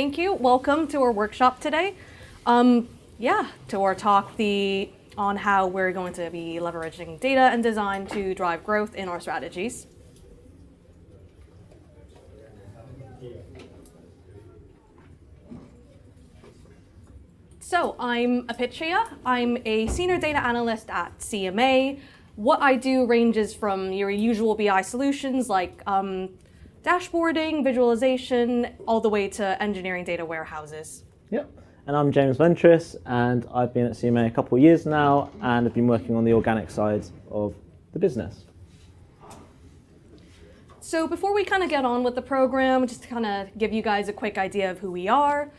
thank you. Welcome to our workshop today. To our talk on how we're going to be leveraging data and design to drive growth in our strategies. So I'm Apitchaya. I'm a senior data analyst at CMA. What I do ranges from your usual BI solutions like dashboarding, visualization, all the way to engineering data warehouses. Yep, and I'm James Ventris, and I've been at CMA a couple of years now, and have been working on the organic side of the business. So before we kind of get on with the program, just to kind of give you guys a quick idea of who we are,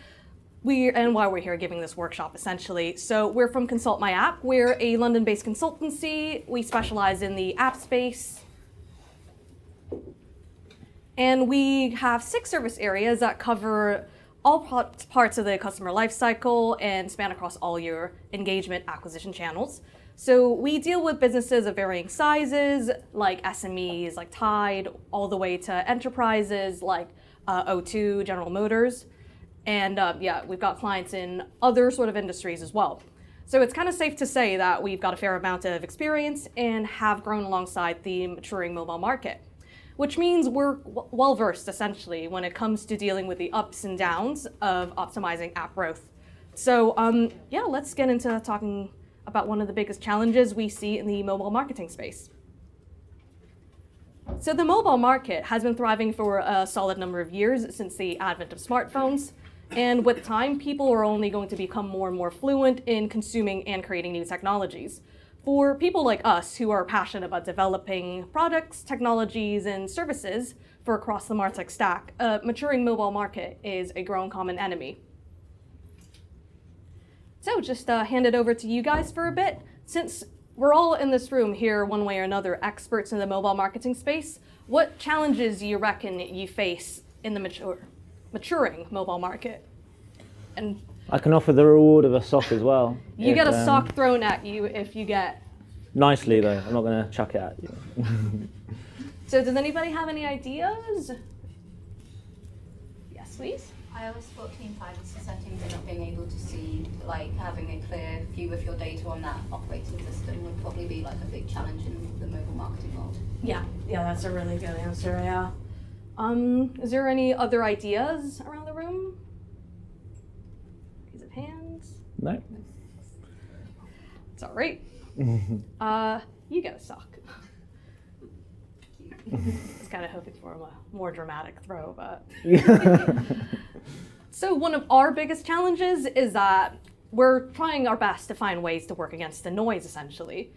and why we're here giving this workshop, essentially. So we're from Consult My App. We're a London-based consultancy. We specialize in the app space. And we have 6 service areas that cover all parts of the customer lifecycle and span across all your engagement acquisition channels. So we deal with businesses of varying sizes, like SMEs, like Tide, all the way to enterprises like O2, General Motors. And we've got clients in other sort of industries as well. So it's kind of safe to say that we've got a fair amount of experience and have grown alongside the maturing mobile market, which means we're well-versed, essentially, when it comes to dealing with the ups and downs of optimizing app growth. So let's get into talking about one of the biggest challenges we see in the mobile marketing space. So the mobile market has been thriving for a solid number of years since the advent of smartphones. And with time, people are only going to become more and more fluent in consuming and creating new technologies. For people like us who are passionate about developing products, technologies, and services for across the MarTech stack, a maturing mobile market is a growing common enemy. So just hand it over to you guys for a bit. Since we're all in this room here, one way or another, experts in the mobile marketing space, what challenges do you reckon you face in the maturing mobile market? And I can offer the reward of a sock as well. You get a sock thrown at you if you get... Nicely though, I'm not going to chuck it at you. So does anybody have any ideas? Yes, please. I always thought team privacy settings and not being able to see, like having a clear view of your data on that operating system would probably be like a big challenge in the mobile marketing world. Yeah, that's a really good answer, yeah. Is there any other ideas around the room? Raise of hands? No. It's all right. You get a sock. I was kind of hoping for a more dramatic throw, but... So one of our biggest challenges is that we're trying our best to find ways to work against the noise, essentially.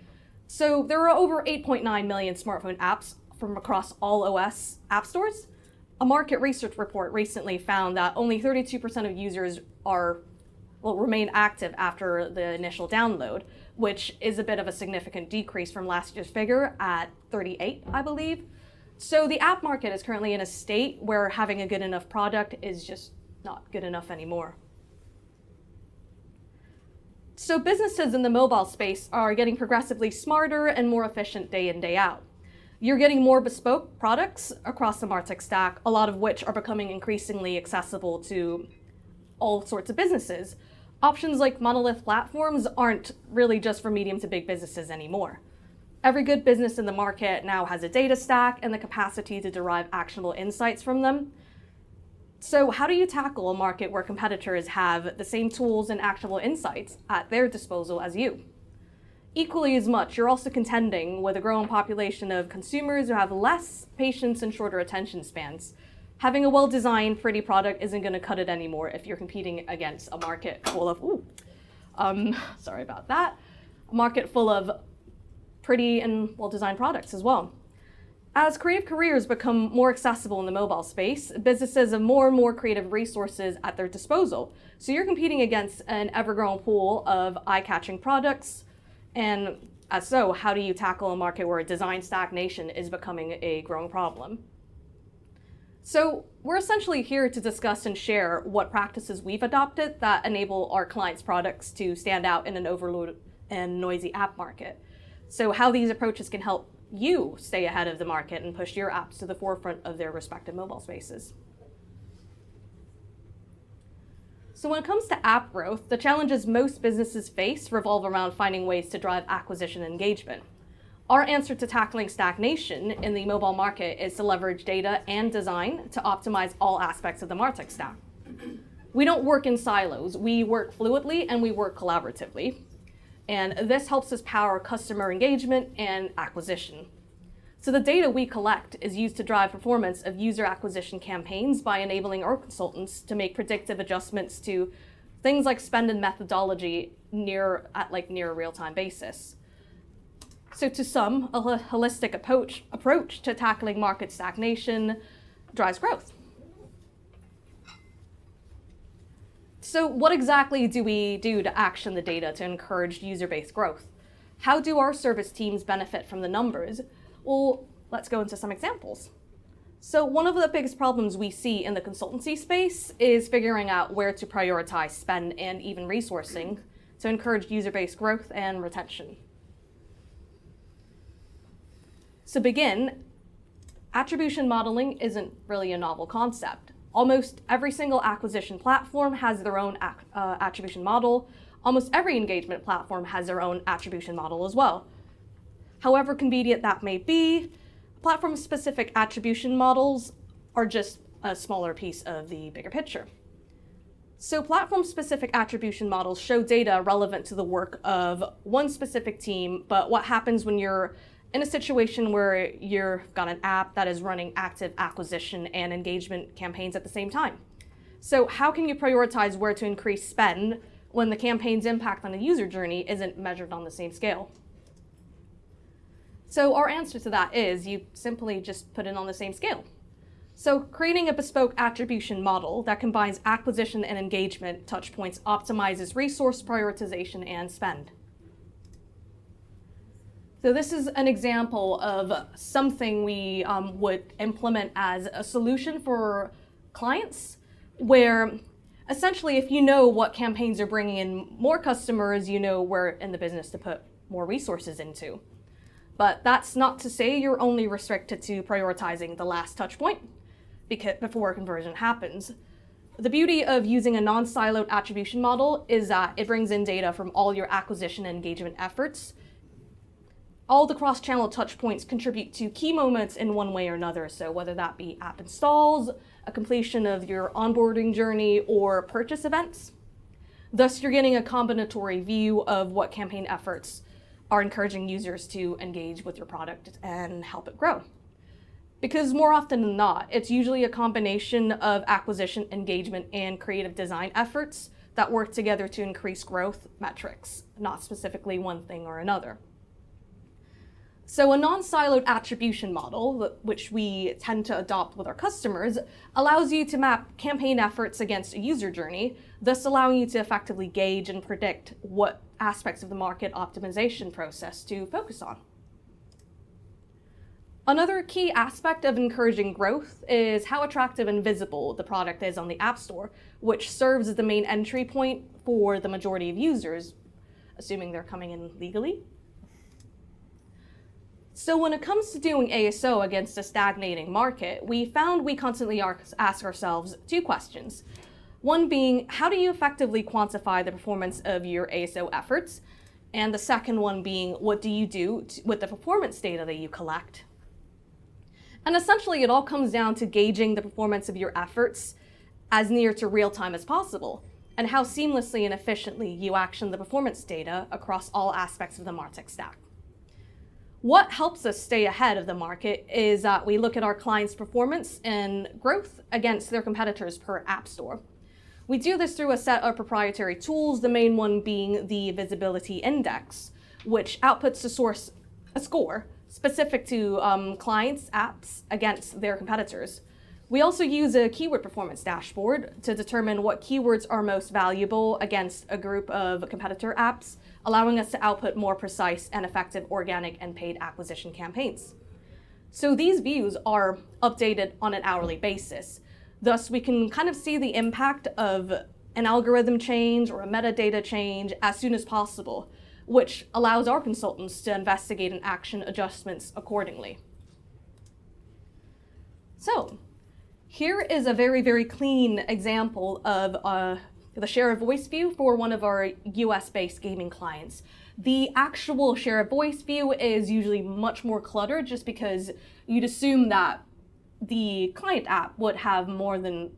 So there are over 8.9 million smartphone apps from across all OS app stores. A market research report recently found that only 32% of users remain active after the initial download, which is a bit of a significant decrease from last year's figure at 38, I believe. So the app market is currently in a state where having a good enough product is just not good enough anymore. So businesses in the mobile space are getting progressively smarter and more efficient day in, day out. You're getting more bespoke products across the MarTech stack, a lot of which are becoming increasingly accessible to all sorts of businesses. Options like monolith platforms aren't really just for medium to big businesses anymore. Every good business in the market now has a data stack and the capacity to derive actionable insights from them. So how do you tackle a market where competitors have the same tools and actionable insights at their disposal as you? Equally as much, you're also contending with a growing population of consumers who have less patience and shorter attention spans. Having a well-designed, pretty product isn't going to cut it anymore if you're competing against a market full of, sorry about that, a market full of pretty and well-designed products as well. As creative careers become more accessible in the mobile space, businesses have more and more creative resources at their disposal. So you're competing against an ever-growing pool of eye-catching products. And as so, how do you tackle a market where design stagnation is becoming a growing problem? So we're essentially here to discuss and share what practices we've adopted that enable our clients' products to stand out in an overloaded and noisy app market. So how these approaches can help you stay ahead of the market and push your apps to the forefront of their respective mobile spaces. So when it comes to app growth, the challenges most businesses face revolve around finding ways to drive acquisition and engagement. Our answer to tackling stagnation in the mobile market is to leverage data and design to optimize all aspects of the MarTech stack. We don't work in silos. We work fluidly and we work collaboratively. And this helps us power customer engagement and acquisition. So the data we collect is used to drive performance of user acquisition campaigns by enabling our consultants to make predictive adjustments to things like spend and methodology at near a real-time basis. So to some, a holistic approach to tackling market stagnation drives growth. So what exactly do we do to action the data to encourage user-based growth? How do our service teams benefit from the numbers? Well, let's go into some examples. So one of the biggest problems we see in the consultancy space is figuring out where to prioritize spend and even resourcing to encourage user-based growth and retention. To begin, attribution modeling isn't really a novel concept. Almost every single acquisition platform has their own attribution model. Almost every engagement platform has their own attribution model as well. However convenient that may be, platform-specific attribution models are just a smaller piece of the bigger picture. So platform-specific attribution models show data relevant to the work of one specific team, but what happens when you're in a situation where you've got an app that is running active acquisition and engagement campaigns at the same time? So how can you prioritize where to increase spend when the campaign's impact on the user journey isn't measured on the same scale? So our answer to that is you simply just put it on the same scale. So creating a bespoke attribution model that combines acquisition and engagement touchpoints optimizes resource prioritization and spend. So this is an example of something we would implement as a solution for clients, where essentially if you know what campaigns are bringing in more customers, you know where in the business to put more resources into. But that's not to say you're only restricted to prioritizing the last touch point before conversion happens. The beauty of using a non-siloed attribution model is that it brings in data from all your acquisition and engagement efforts. All the cross-channel touch points contribute to key moments in one way or another. So whether that be app installs, a completion of your onboarding journey, or purchase events. Thus, you're getting a combinatory view of what campaign efforts are encouraging users to engage with your product and help it grow. Because more often than not, it's usually a combination of acquisition, engagement, and creative design efforts that work together to increase growth metrics, not specifically one thing or another. So a non-siloed attribution model, which we tend to adopt with our customers, allows you to map campaign efforts against a user journey, thus allowing you to effectively gauge and predict what aspects of the market optimization process to focus on. Another key aspect of encouraging growth is how attractive and visible the product is on the App Store, which serves as the main entry point for the majority of users, assuming they're coming in legally. So when it comes to doing ASO against a stagnating market, we found we constantly ask ourselves two questions. One being, how do you effectively quantify the performance of your ASO efforts? And the second one being, what do you do with the performance data that you collect? And essentially, it all comes down to gauging the performance of your efforts as near to real time as possible, and how seamlessly and efficiently you action the performance data across all aspects of the MarTech stack. What helps us stay ahead of the market is that we look at our clients' performance and growth against their competitors per app store. We do this through a set of proprietary tools, the main one being the Visibility Index, which outputs a score specific to clients' apps against their competitors. We also use a keyword performance dashboard to determine what keywords are most valuable against a group of competitor apps, allowing us to output more precise and effective organic and paid acquisition campaigns. So these views are updated on an hourly basis. Thus, we can kind of see the impact of an algorithm change or a metadata change as soon as possible, which allows our consultants to investigate and action adjustments accordingly. So here is a very, very clean example of the share of voice view for one of our US-based gaming clients. The actual share of voice view is usually much more cluttered just because you'd assume that the client app would have more than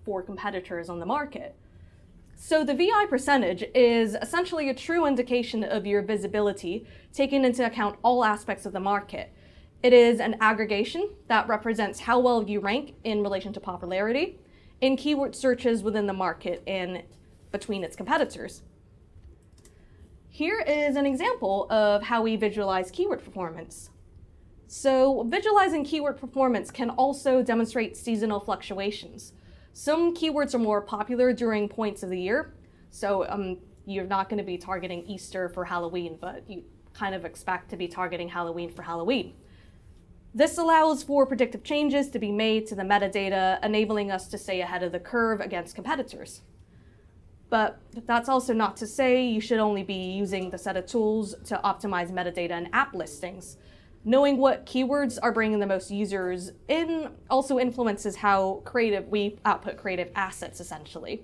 4 competitors on the market. So the VI percentage is essentially a true indication of your visibility, taking into account all aspects of the market. It is an aggregation that represents how well you rank in relation to popularity in keyword searches within the market and between its competitors. Here is an example of how we visualize keyword performance. So visualizing keyword performance can also demonstrate seasonal fluctuations. Some keywords are more popular during points of the year, so you're not going to be targeting Easter for Halloween, but you kind of expect to be targeting Halloween for Halloween. This allows for predictive changes to be made to the metadata, enabling us to stay ahead of the curve against competitors. But that's also not to say you should only be using the set of tools to optimize metadata and app listings. Knowing what keywords are bringing the most users in also influences how we output creative assets, essentially.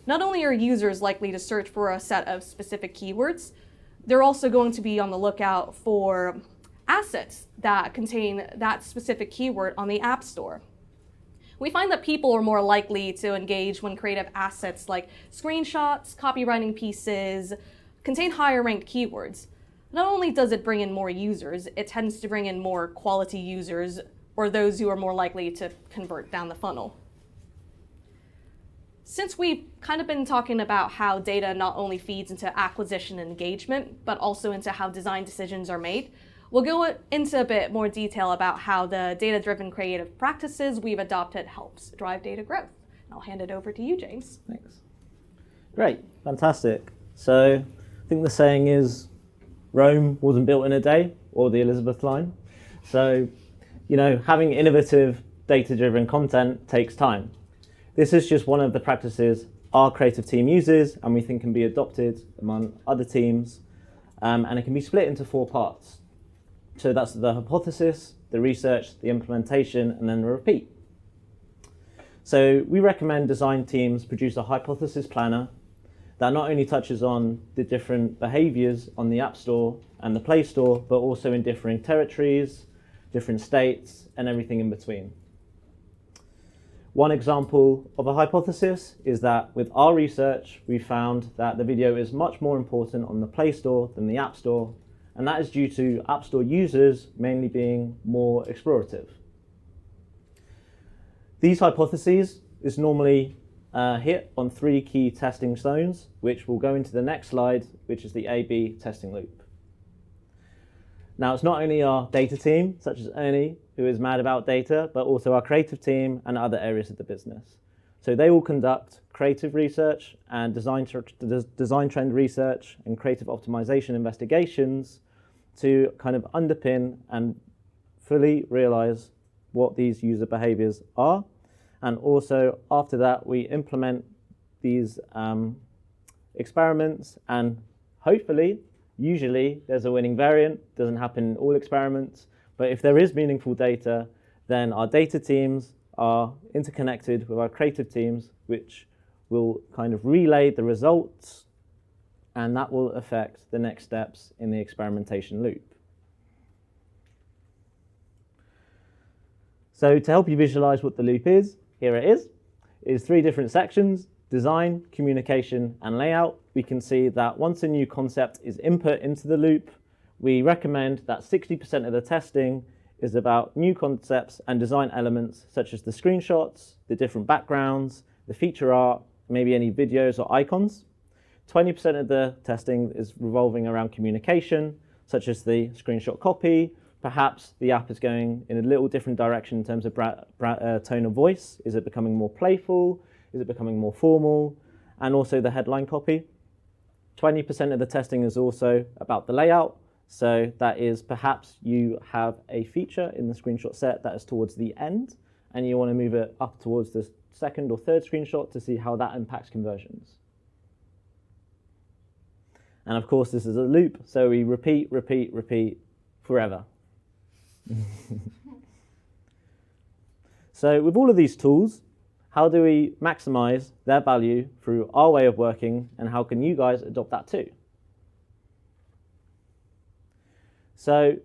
Not only are users likely to search for a set of specific keywords, they're also going to be on the lookout for assets that contain that specific keyword on the App Store. We find that people are more likely to engage when creative assets like screenshots, copywriting pieces contain higher ranked keywords. Not only does it bring in more users, it tends to bring in more quality users or those who are more likely to convert down the funnel. Since we've kind of been talking about how data not only feeds into acquisition and engagement, but also into how design decisions are made, we'll go into a bit more detail about how the data-driven creative practices we've adopted helps drive data growth. And I'll hand it over to you, James. Thanks. Great, fantastic. So I think the saying is, Rome wasn't built in a day, or the Elizabeth line. So, having innovative data-driven content takes time. This is just one of the practices our creative team uses and we think can be adopted among other teams, and it can be split into 4 parts. So that's the hypothesis, the research, the implementation, and then the repeat. So we recommend design teams produce a hypothesis planner that not only touches on the different behaviors on the App Store and the Play Store, but also in differing territories, different states, and everything in between. One example of a hypothesis is that with our research, we found that the video is much more important on the Play Store than the App Store, and that is due to App Store users mainly being more explorative. These hypotheses is normally hit on 3 key testing zones, which will go into the next slide, which is the A/B testing loop. Now, it's not only our data team, such as Ernie, who is mad about data, but also our creative team and other areas of the business. So they will conduct creative research and design trend research and creative optimization investigations to kind of underpin and fully realize what these user behaviors are. And also, after that, we implement these experiments, and hopefully, usually, there's a winning variant. Doesn't happen in all experiments, but if there is meaningful data, then our data teams are interconnected with our creative teams, which will kind of relay the results, and that will affect the next steps in the experimentation loop. So to help you visualize what the loop is, here it is. It is 3 different sections: design, communication, and layout. We can see that once a new concept is input into the loop, we recommend that 60% of the testing is about new concepts and design elements, such as the screenshots, the different backgrounds, the feature art, maybe any videos or icons. 20% of the testing is revolving around communication, such as the screenshot copy. Perhaps the app is going in a little different direction in terms of tone of voice. Is it becoming more playful? Is it becoming more formal? And also the headline copy. 20% of the testing is also about the layout. So that is perhaps you have a feature in the screenshot set that is towards the end, and you want to move it up towards the 2nd or 3rd screenshot to see how that impacts conversions. And of course, this is a loop, so we repeat, repeat, repeat forever. So with all of these tools, how do we maximize their value through our way of working, and how can you guys adopt that too? So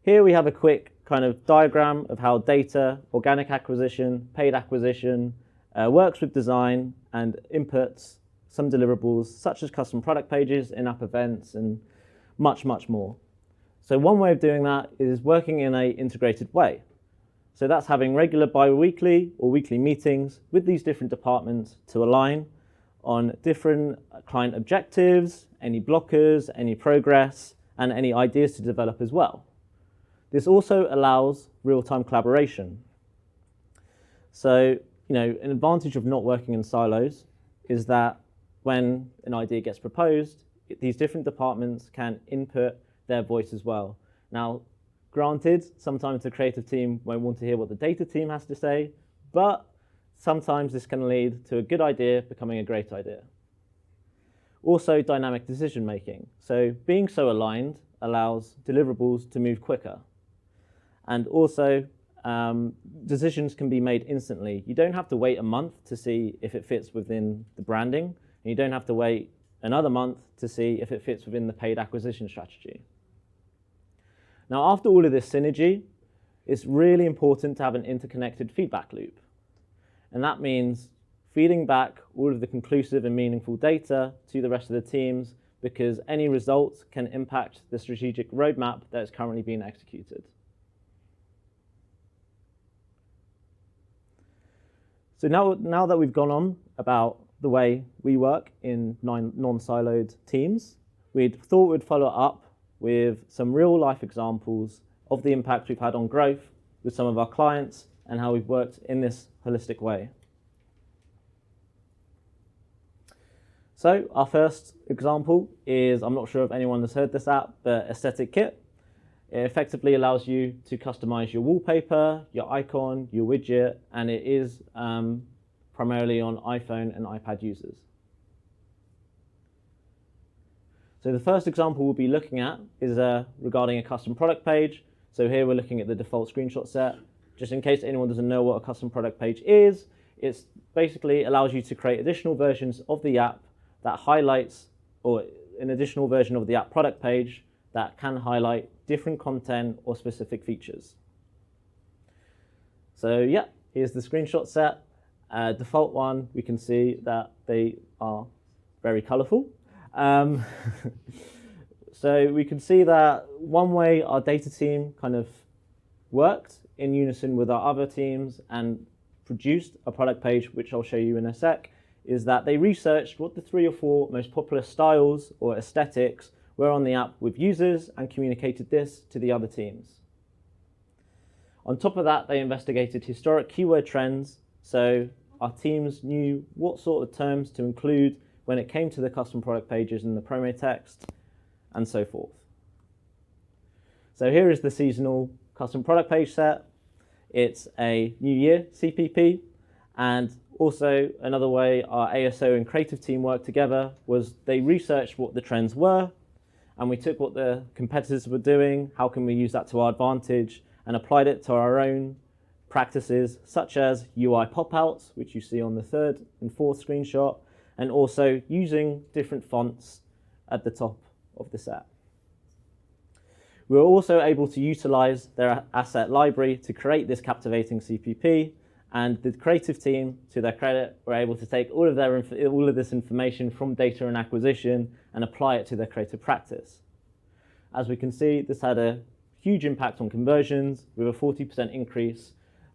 here we have a quick kind of diagram of how data, organic acquisition, paid acquisition works with design and inputs some deliverables such as custom product pages, in-app events, and much, much more. So one way of doing that is working in an integrated way. So that's having regular bi-weekly or weekly meetings with these different departments to align on different client objectives, any blockers, any progress, and any ideas to develop as well. This also allows real-time collaboration. So, an advantage of not working in silos is that when an idea gets proposed, these different departments can input their voice as well. Now, granted, sometimes the creative team won't want to hear what the data team has to say, but sometimes this can lead to a good idea becoming a great idea. Also, dynamic decision making. So being so aligned allows deliverables to move quicker. And also, decisions can be made instantly. You don't have to wait a month to see if it fits within the branding, and you don't have to wait another month to see if it fits within the paid acquisition strategy. Now, after all of this synergy, it's really important to have an interconnected feedback loop. And that means feeding back all of the conclusive and meaningful data to the rest of the teams, because any results can impact the strategic roadmap that is currently being executed. So now that we've gone on about the way we work in non-siloed teams, we thought we'd follow up with some real-life examples of the impact we've had on growth with some of our clients and how we've worked in this holistic way. So our first example is, I'm not sure if anyone has heard this app, but Aesthetic Kit. It effectively allows you to customize your wallpaper, your icon, your widget, and it is primarily on iPhone and iPad users. So the first example we'll be looking at is regarding a custom product page. So here we're looking at the default screenshot set. Just in case anyone doesn't know what a custom product page is, it basically allows you to create additional versions of the app that highlights, or an additional version of the app product page that can highlight different content or specific features. So yeah, here's the screenshot set. Default one, we can see that they are very colorful. So we can see that one way our data team kind of worked in unison with our other teams and produced a product page, which I'll show you in a sec, is that they researched what the 3 or 4 most popular styles or aesthetics were on the app with users and communicated this to the other teams. On top of that, they investigated historic keyword trends, so our teams knew what sort of terms to include when it came to the custom product pages and the promo text, and so forth. So here is the seasonal custom product page set. It's a New Year CPP, and also another way our ASO and creative team worked together was they researched what the trends were, and we took what the competitors were doing, how can we use that to our advantage, and applied it to our own practices, such as UI pop-outs, which you see on the 3rd and 4th screenshot, and also using different fonts at the top of the set. We were also able to utilize their asset library to create this captivating CPP, and the creative team, to their credit, were able to take all of this information from data and acquisition and apply it to their creative practice. As we can see, this had a huge impact on conversions with a 40% increase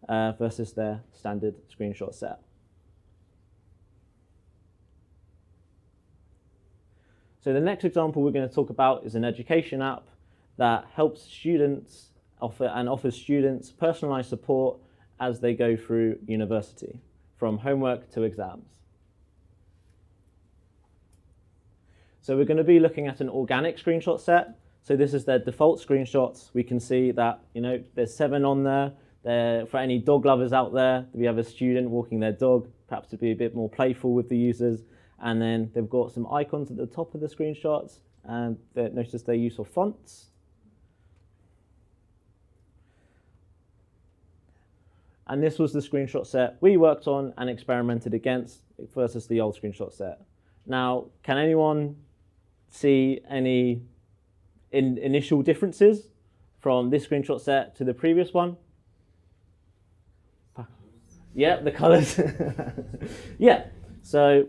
versus their standard screenshot set. So the next example we're going to talk about is an education app that helps students offers students personalized support as they go through university, from homework to exams. So we're going to be looking at an organic screenshot set. So this is their default screenshots. We can see that there's 7 on there. For any dog lovers out there, we have a student walking their dog, perhaps to be a bit more playful with the users. And then they've got some icons at the top of the screenshots, and notice their use of fonts. And this was the screenshot set we worked on and experimented against versus the old screenshot set. Now, can anyone see any initial differences from this screenshot set to the previous one? Yeah, the colors. Yeah, so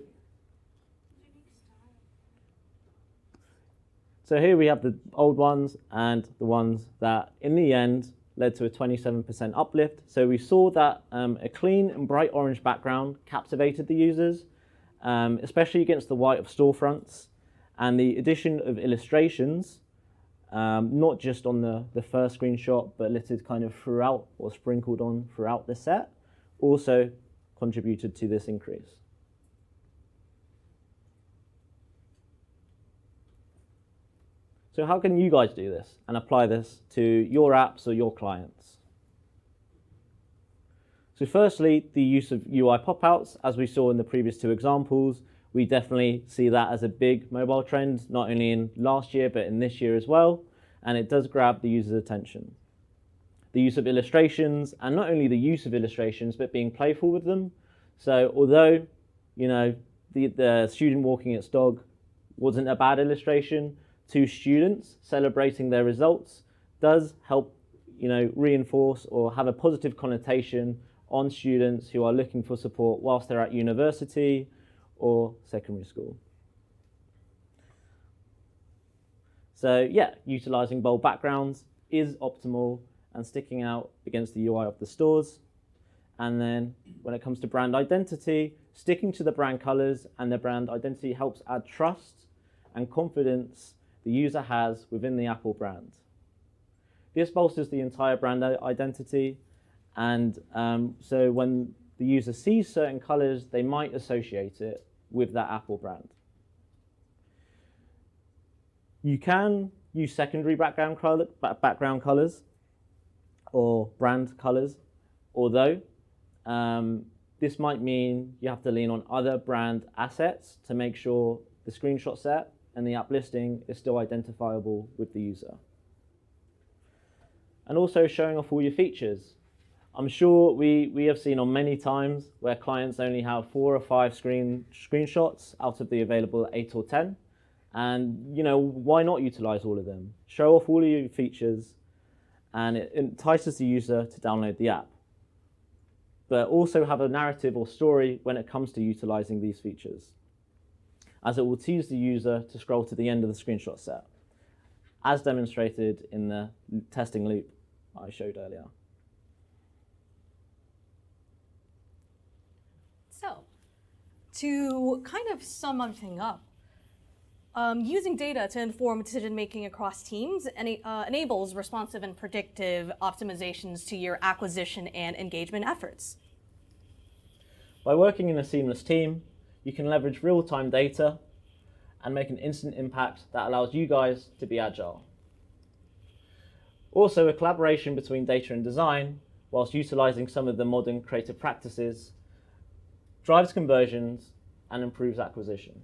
here we have the old ones and the ones that in the end led to a 27% uplift. So we saw that a clean and bright orange background captivated the users, especially against the white of storefronts, and the addition of illustrations, not just on the first screenshot, but littered kind of throughout or sprinkled on throughout the set, also contributed to this increase. So how can you guys do this and apply this to your apps or your clients? So firstly, the use of UI pop-outs, as we saw in the previous two examples, we definitely see that as a big mobile trend, not only in last year, but in this year as well. And it does grab the user's attention. The use of illustrations, and not only the use of illustrations, but being playful with them. So although, the student walking its dog wasn't a bad illustration, to students celebrating their results does help, reinforce or have a positive connotation on students who are looking for support whilst they're at university or secondary school. So yeah, utilizing bold backgrounds is optimal and sticking out against the UI of the stores. And then when it comes to brand identity, sticking to the brand colors and the brand identity helps add trust and confidence the user has within the Apple brand. This bolsters the entire brand identity, and so when the user sees certain colors, they might associate it with that Apple brand. You can use secondary background colors or brand colors, although this might mean you have to lean on other brand assets to make sure the screenshot set and the app listing is still identifiable with the user. And also showing off all your features. I'm sure we have seen on many times where clients only have 4 or 5 screenshots out of the available 8 or 10. And why not utilize all of them? Show off all of your features, and it entices the user to download the app. But also have a narrative or story when it comes to utilizing these features, as it will tease the user to scroll to the end of the screenshot set, as demonstrated in the testing loop I showed earlier. So, to kind of sum everything up, using data to inform decision-making across teams enables responsive and predictive optimizations to your acquisition and engagement efforts. By working in a seamless team, you can leverage real-time data and make an instant impact that allows you guys to be agile. Also, a collaboration between data and design, whilst utilizing some of the modern creative practices, drives conversions and improves acquisition.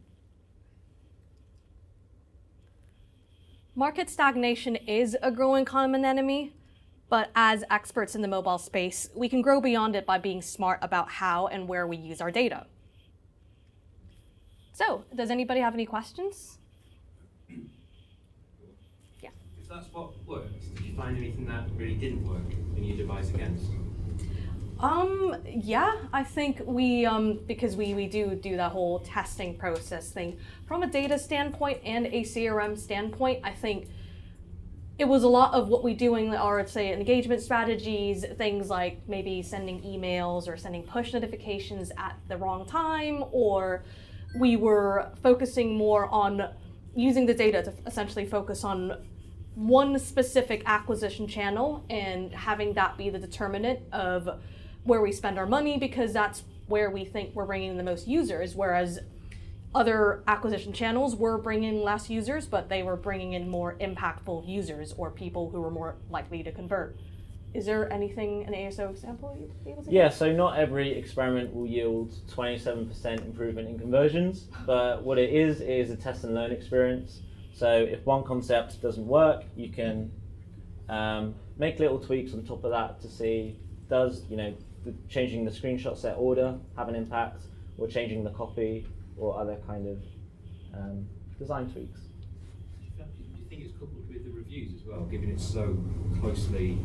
Market stagnation is a growing common enemy, but as experts in the mobile space, we can grow beyond it by being smart about how and where we use our data. So, does anybody have any questions? Yeah. If that's what works, did you find anything that really didn't work in your device against? Yeah, I think we, because we do that whole testing process thing. From a data standpoint and a CRM standpoint, I think it was a lot of what we do in our, say, engagement strategies, things like maybe sending emails or sending push notifications at the wrong time, or we were focusing more on using the data to essentially focus on one specific acquisition channel and having that be the determinant of where we spend our money, because that's where we think we're bringing in the most users, whereas other acquisition channels were bringing less users, but they were bringing in more impactful users or people who were more likely to convert. Is there anything, an ASO example you'd be able to give? Yeah, so not every experiment will yield 27% improvement in conversions, but what it is a test and learn experience. So if one concept doesn't work, you can make little tweaks on top of that to see, does changing the screenshot set order have an impact, or changing the copy, or other kind of design tweaks. Do you think it's coupled with the reviews as well, given it's so closely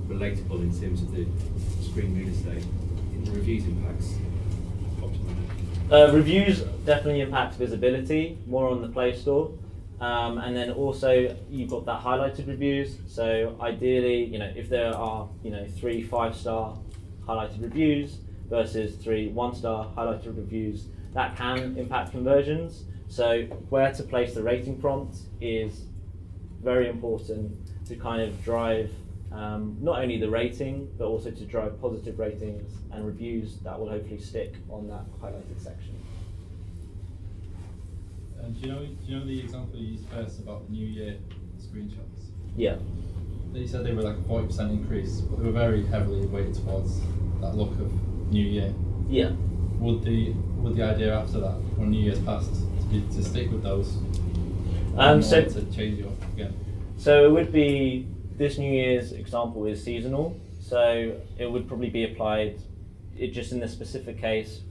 relatable in terms of the screen real estate? In the reviews impacts optimally? Reviews definitely impact visibility more on the Play Store. And then also you've got that highlighted reviews. So ideally, if there are 3 5-star highlighted reviews versus 3 1-star highlighted reviews, that can impact conversions. So where to place the rating prompt is very important to kind of drive not only the rating, but also to drive positive ratings and reviews that will hopefully stick on that highlighted section. Do you know the example you used first about the New Year screenshots? Yeah. You said they were like a 40% increase, but they were very heavily weighted towards that look of New Year. Yeah. Would the idea after that, when New Year's passed, to stick with those? So to change it up again? So it would be, this New Year's example is seasonal, so it would probably be applied, just in this specific case,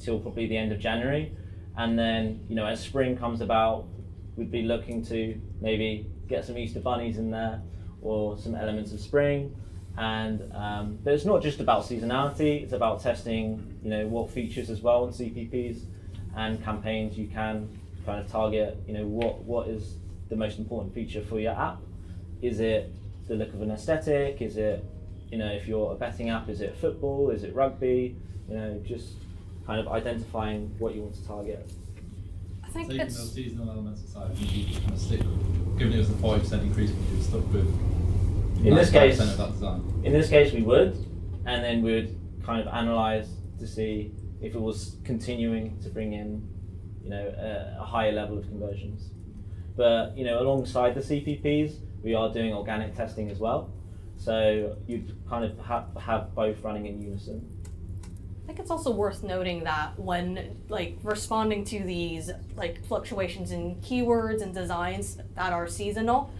till probably the end of January. And then, as spring comes about, we'd be looking to maybe get some Easter bunnies in there, or some elements of spring. And but it's not just about seasonality, it's about testing, what features as well in CPPs and campaigns you can kind of target, what is the most important feature for your app. Is it the look of an aesthetic? Is it, if you're a betting app, is it football? Is it rugby? Just kind of identifying what you want to target. I think Taking it's those seasonal elements aside, you just kind of stick, given it was a 40% increase, would you stuck with In this case, of that design? In this case, we would, and then we would kind of analyze to see if it was continuing to bring in, a higher level of conversions. But alongside the CPPs, we are doing organic testing as well. So you'd kind of have both running in unison. I think it's also worth noting that when responding to these fluctuations in keywords and designs that are seasonal,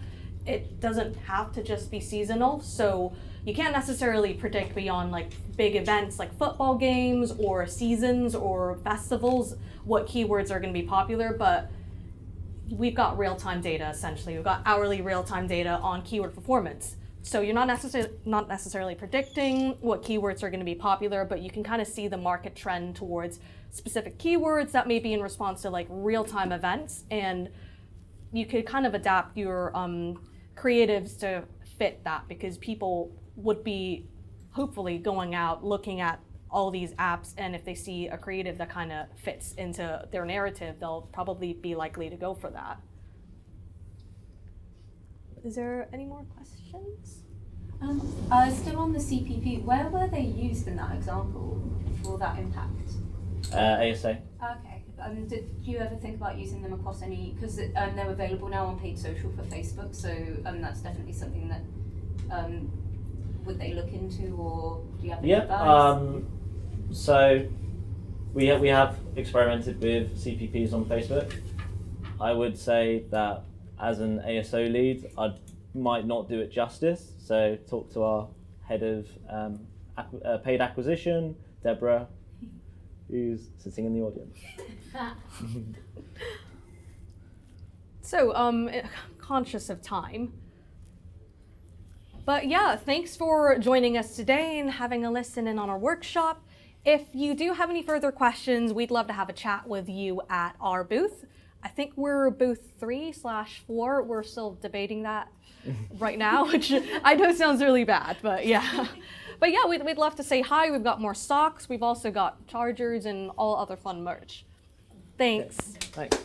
it doesn't have to just be seasonal. So you can't necessarily predict beyond big events like football games or seasons or festivals what keywords are going to be popular, but we've got real-time data essentially. We've got hourly real-time data on keyword performance. So you're not necessarily predicting what keywords are going to be popular, but you can kind of see the market trend towards specific keywords that may be in response to real-time events, and you could kind of adapt your creatives to fit that, because people would be hopefully going out looking at all these apps, and if they see a creative that kind of fits into their narrative, they'll probably be likely to go for that. Is there any more questions? Still on the CPP, where were they used in that example for that impact? ASA. Okay. Did you ever think about using them across any, because they're available now on paid social for Facebook, so that's definitely something that would they look into, or do you have any advice? So we have experimented with CPPs on Facebook. I would say that as an ASO lead, I might not do it justice. So talk to our head of paid acquisition, Deborah, who's sitting in the audience. So, conscious of time. But yeah, thanks for joining us today and having a listen in on our workshop. If you do have any further questions, we'd love to have a chat with you at our booth. I think we're booth 3/4. We're still debating that right now, which I know sounds really bad, but yeah. But yeah, we'd love to say hi. We've got more socks. We've also got chargers and all other fun merch. Thanks. Thanks.